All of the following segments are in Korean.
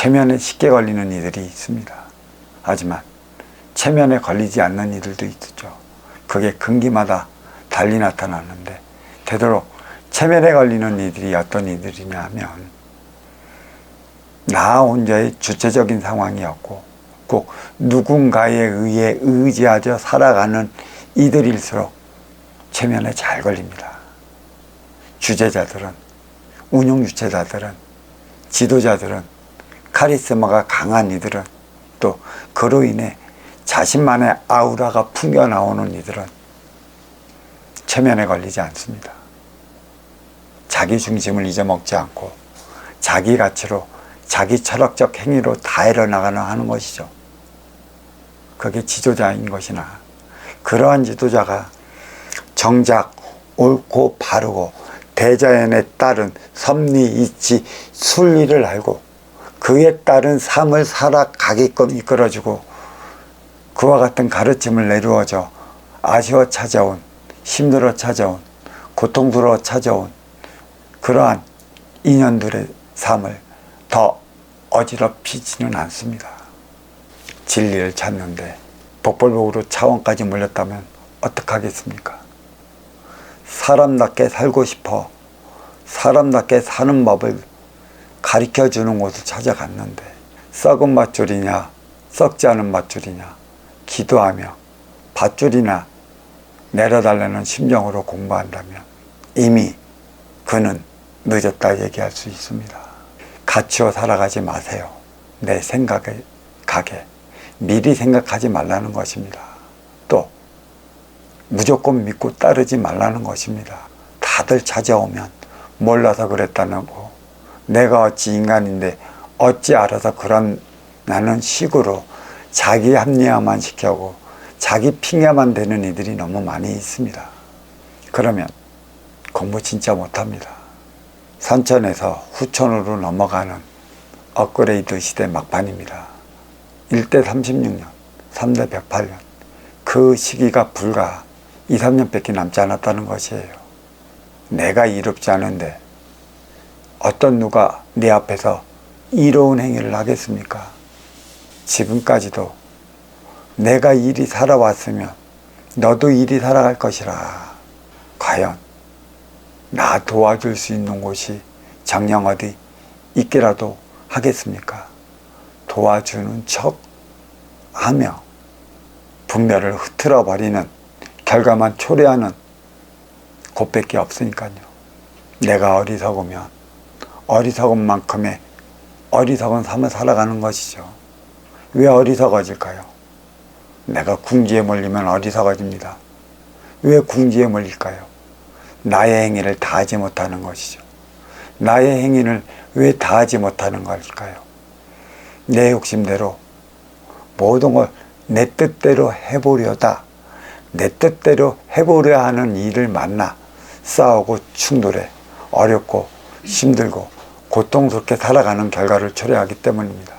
최면에 쉽게 걸리는 이들이 있습니다. 하지만 최면에 걸리지 않는 이들도 있죠. 그게 근기마다 달리 나타나는데, 되도록 최면에 걸리는 이들이 어떤 이들이냐 하면, 나 혼자의 주체적인 상황이었고 꼭 누군가에 의해 의지하여 살아가는 이들일수록 최면에 잘 걸립니다. 주재자들은, 운용 주체자들은, 지도자들은, 카리스마가 강한 이들은, 또 그로 인해 자신만의 아우라가 풍겨나오는 이들은 최면에 걸리지 않습니다. 자기 중심을 잊어먹지 않고 자기 가치로, 자기 철학적 행위로 다 이뤄나가는 하는 것이죠. 그게 지도자인 것이나, 그러한 지도자가 정작 옳고 바르고 대자연에 따른 섭리, 이치, 순리를 알고 그에 따른 삶을 살아가게끔 이끌어주고 그와 같은 가르침을 내루어져 아쉬워 찾아온, 힘들어 찾아온, 고통스러워 찾아온 그러한 인연들의 삶을 더 어지럽히지는 않습니다. 진리를 찾는데 복불복으로 차원까지 몰렸다면 어떡하겠습니까? 사람답게 살고 싶어 사람답게 사는 법을 가르쳐주는 곳을 찾아갔는데, 썩은 밧줄이냐 썩지 않은 밧줄이냐 기도하며 밧줄이나 내려달라는 심정으로 공부한다면 이미 그는 늦었다 얘기할 수 있습니다. 갇혀 살아가지 마세요. 내 생각에 가게 미리 생각하지 말라는 것입니다. 또 무조건 믿고 따르지 말라는 것입니다. 다들 찾아오면 몰라서 그랬다는 거, 내가 어찌 인간인데 어찌 알아서 그런다는 식으로 자기 합리화만 시켜고 자기 핑계만 대는 이들이 너무 많이 있습니다. 그러면 공부 진짜 못합니다. 선천에서 후천으로 넘어가는 업그레이드 시대 막판입니다. 1대 36년, 3대 108년, 그 시기가 불과 2, 3년밖에 남지 않았다는 것이에요. 내가 이롭지 않은데 어떤 누가 내 앞에서 이로운 행위를 하겠습니까? 지금까지도 내가 이리 살아왔으면 너도 이리 살아갈 것이라. 과연 나 도와줄 수 있는 곳이 정녕 어디 있기라도 하겠습니까? 도와주는 척 하며 분별을 흐트러 버리는, 결과만 초래하는 곳밖에 없으니까요. 내가 어리석으면 어리석은 만큼의 어리석은 삶을 살아가는 것이죠. 왜 어리석어질까요? 내가 궁지에 몰리면 어리석어집니다. 왜 궁지에 몰릴까요? 나의 행위를 다하지 못하는 것이죠. 나의 행위를 왜 다하지 못하는 걸까요? 내 욕심대로 모든 걸 내 뜻대로 해보려다 내 뜻대로 해보려 하는 일을 만나 싸우고 충돌해 어렵고 힘들고 고통스럽게 살아가는 결과를 초래하기 때문입니다.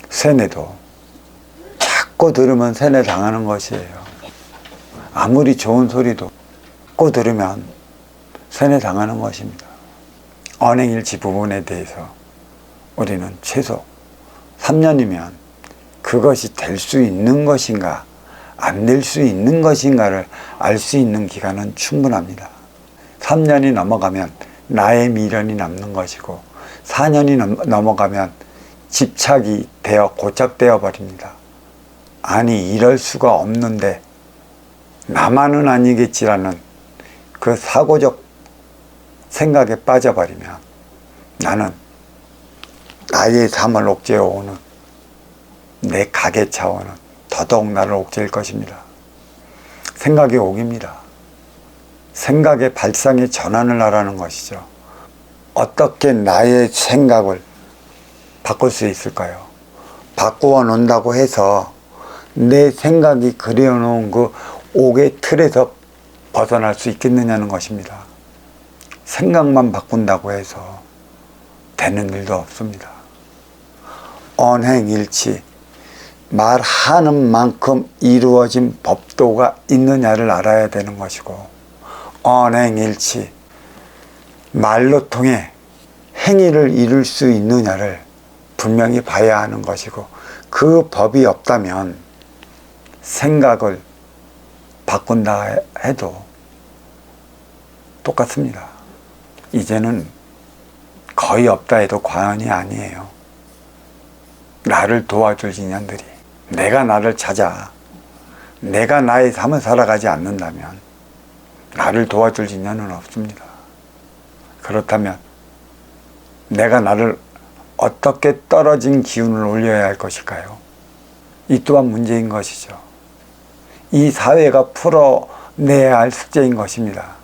세뇌도 자꾸 들으면 세뇌 당하는 것이에요. 아무리 좋은 소리도 자꾸 들으면 세뇌 당하는 것입니다. 언행일치 부분에 대해서 우리는 최소 3년이면 그것이 될 수 있는 것인가 안 될 수 있는 것인가를 알 수 있는 기간은 충분합니다. 3년이 넘어가면 나의 미련이 남는 것이고 4년이 넘어가면 집착이 되어 고착되어 버립니다. 아니 이럴 수가 없는데 나만은 아니겠지라는 그 사고적 생각에 빠져버리면 나는 나의 삶을 옥죄어오는 내 가계 차원은 더더욱 나를 옥죄일 것입니다. 생각의 옥입니다. 생각의 발상의 전환을 하라는 것이죠. 어떻게 나의 생각을 바꿀 수 있을까요? 바꾸어 놓는다고 해서 내 생각이 그려놓은 그 옥의 틀에서 벗어날 수 있겠느냐는 것입니다. 생각만 바꾼다고 해서 되는 일도 없습니다. 언행일치, 말하는 만큼 이루어진 법도가 있느냐를 알아야 되는 것이고, 언행일치, 말로 통해 행위를 이룰 수 있느냐를 분명히 봐야 하는 것이고, 그 법이 없다면 생각을 바꾼다 해도 똑같습니다. 이제는 거의 없다 해도 과언이 아니에요. 나를 도와줄 인연들이, 내가 나를 찾아 내가 나의 삶을 살아가지 않는다면 나를 도와줄 인연은 없습니다. 그렇다면 내가 나를 어떻게 떨어진 기운을 올려야 할 것일까요? 이 또한 문제인 것이죠. 이 사회가 풀어내야 할 숙제인 것입니다.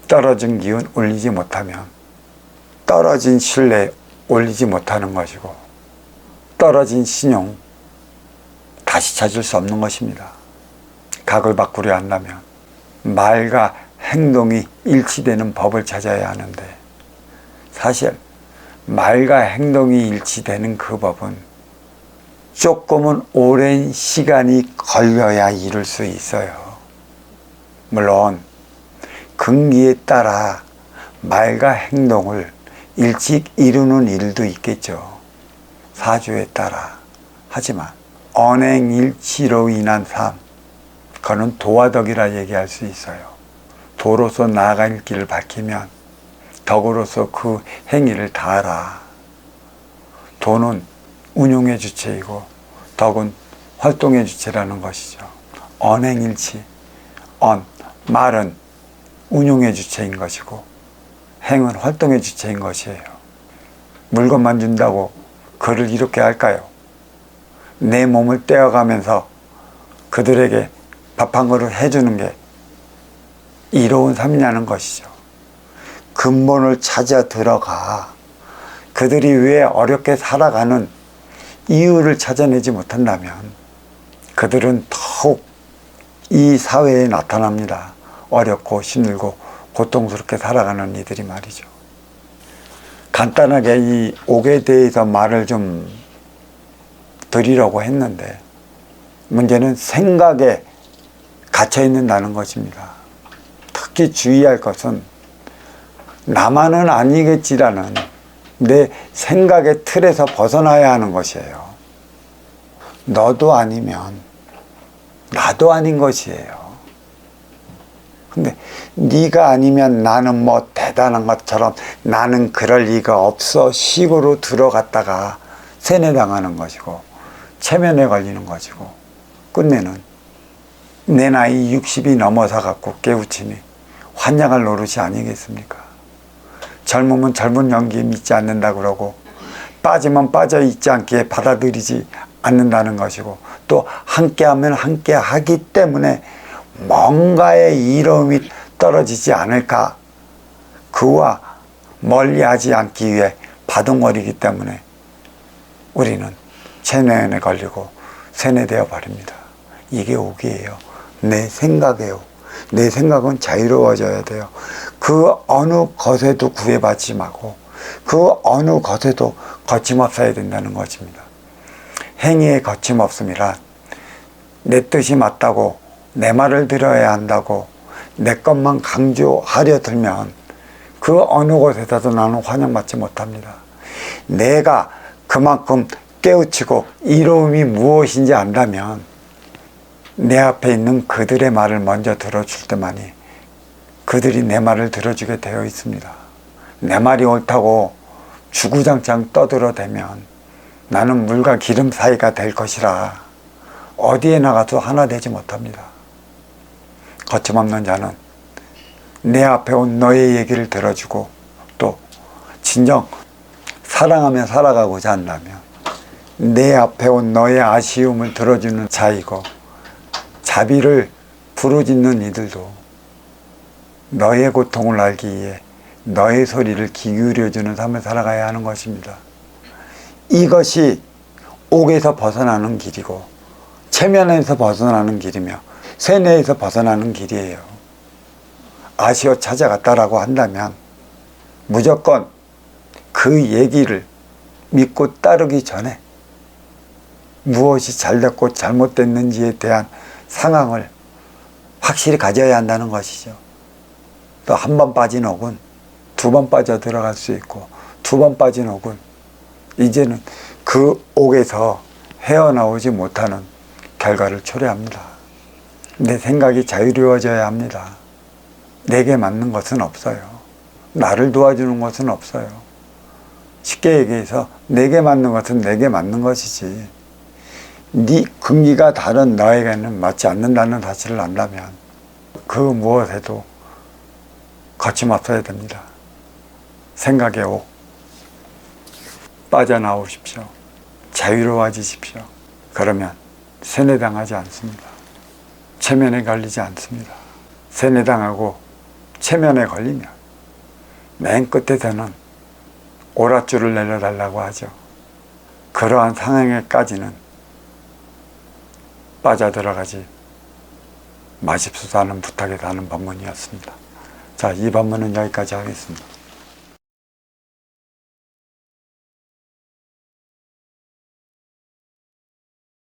떨어진 기운 올리지 못하면 떨어진 신뢰 올리지 못하는 것이고, 떨어진 신용 다시 찾을 수 없는 것입니다. 각을 바꾸려 한다면 말과 행동이 일치되는 법을 찾아야 하는데, 사실 말과 행동이 일치되는 그 법은 조금은 오랜 시간이 걸려야 이룰 수 있어요. 물론 근기에 따라 말과 행동을 일찍 이루는 일도 있겠죠. 사주에 따라. 하지만 언행일치로 인한 삶, 그건 도화덕이라 얘기할 수 있어요. 도로서 나아갈 길을 밝히면 덕으로서 그 행위를 다하라. 도는 운용의 주체이고 덕은 활동의 주체라는 것이죠. 언행일치, 말은 운용의 주체인 것이고 행은 활동의 주체인 것이에요. 물건만 준다고 그를 이롭게 할까요? 내 몸을 떼어가면서 그들에게 밥 한 그릇 해주는 게 이로운 삶이냐는 것이죠. 근본을 찾아 들어가 그들이 왜 어렵게 살아가는 이유를 찾아내지 못한다면 그들은 더욱 이 사회에 나타납니다. 어렵고 힘들고 고통스럽게 살아가는 이들이 말이죠. 간단하게 이 옥에 대해서 말을 좀 드리려고 했는데, 문제는 생각에 갇혀 있는다는 것입니다. 특히 주의할 것은 나만은 아니겠지라는 내 생각의 틀에서 벗어나야 하는 것이에요. 너도 아니면 나도 아닌 것이에요. 근데 네가 아니면 나는 뭐 대단한 것처럼 나는 그럴 리가 없어 식으로 들어갔다가 세뇌당하는 것이고 체면에 걸리는 것이고 끝내는 내 나이 60이 넘어서 갖고 깨우치니 환장할 노릇이 아니겠습니까? 젊으면 젊은 연기에 믿지 않는다 그러고 빠지면 빠져 있지 않기에 받아들이지 않는다는 것이고, 또 함께하면 함께하기 때문에 뭔가의 이로움이 떨어지지 않을까, 그와 멀리하지 않기 위해 바둥거리기 때문에 우리는 체면에 걸리고 세뇌되어 버립니다. 이게 옥이에요. 내 생각이에요. 내 생각은 자유로워져야 돼요. 그 어느 것에도 구애받지 말고 그 어느 것에도 거침없어야 된다는 것입니다. 행위에 거침없음이란 내 뜻이 맞다고 내 말을 들어야 한다고 내 것만 강조하려 들면 그 어느 곳에서도 나는 환영받지 못합니다. 내가 그만큼 깨우치고 이로움이 무엇인지 안다면 내 앞에 있는 그들의 말을 먼저 들어줄 때만이 그들이 내 말을 들어주게 되어 있습니다. 내 말이 옳다고 주구장창 떠들어대면 나는 물과 기름 사이가 될 것이라 어디에 나가도 하나 되지 못합니다. 거침없는 자는 내 앞에 온 너의 얘기를 들어주고 또 진정 사랑하며 살아가고자 한다면 내 앞에 온 너의 아쉬움을 들어주는 자이고, 자비를 부르짖는 이들도 너의 고통을 알기 위해 너의 소리를 귀 기울여주는 삶을 살아가야 하는 것입니다. 이것이 옥에서 벗어나는 길이고 체면에서 벗어나는 길이며 세뇌에서 벗어나는 길이에요. 아쉬워 찾아갔다라고 한다면 무조건 그 얘기를 믿고 따르기 전에 무엇이 잘됐고 잘못됐는지에 대한 상황을 확실히 가져야 한다는 것이죠. 또 한 번 빠진 옥은 두 번 빠져 들어갈 수 있고 두 번 빠진 옥은 이제는 그 옥에서 헤어나오지 못하는 결과를 초래합니다. 내 생각이 자유로워져야 합니다. 내게 맞는 것은 없어요. 나를 도와주는 것은 없어요. 쉽게 얘기해서 내게 맞는 것은 내게 맞는 것이지, 네 근기가 다른 너에게는 맞지 않는다는 사실을 안다면 그 무엇에도 거침없어야 됩니다. 생각의 옥 빠져나오십시오. 자유로워지십시오. 그러면 세뇌당하지 않습니다. 체면에 걸리지 않습니다. 세뇌당하고 체면에 걸리면 맨 끝에서는 오랏줄을 내려달라고 하죠. 그러한 상황에까지는 빠져들어가지 마십시오 하는 부탁에 다는 법문이었습니다. 자, 이 법문은 여기까지 하겠습니다.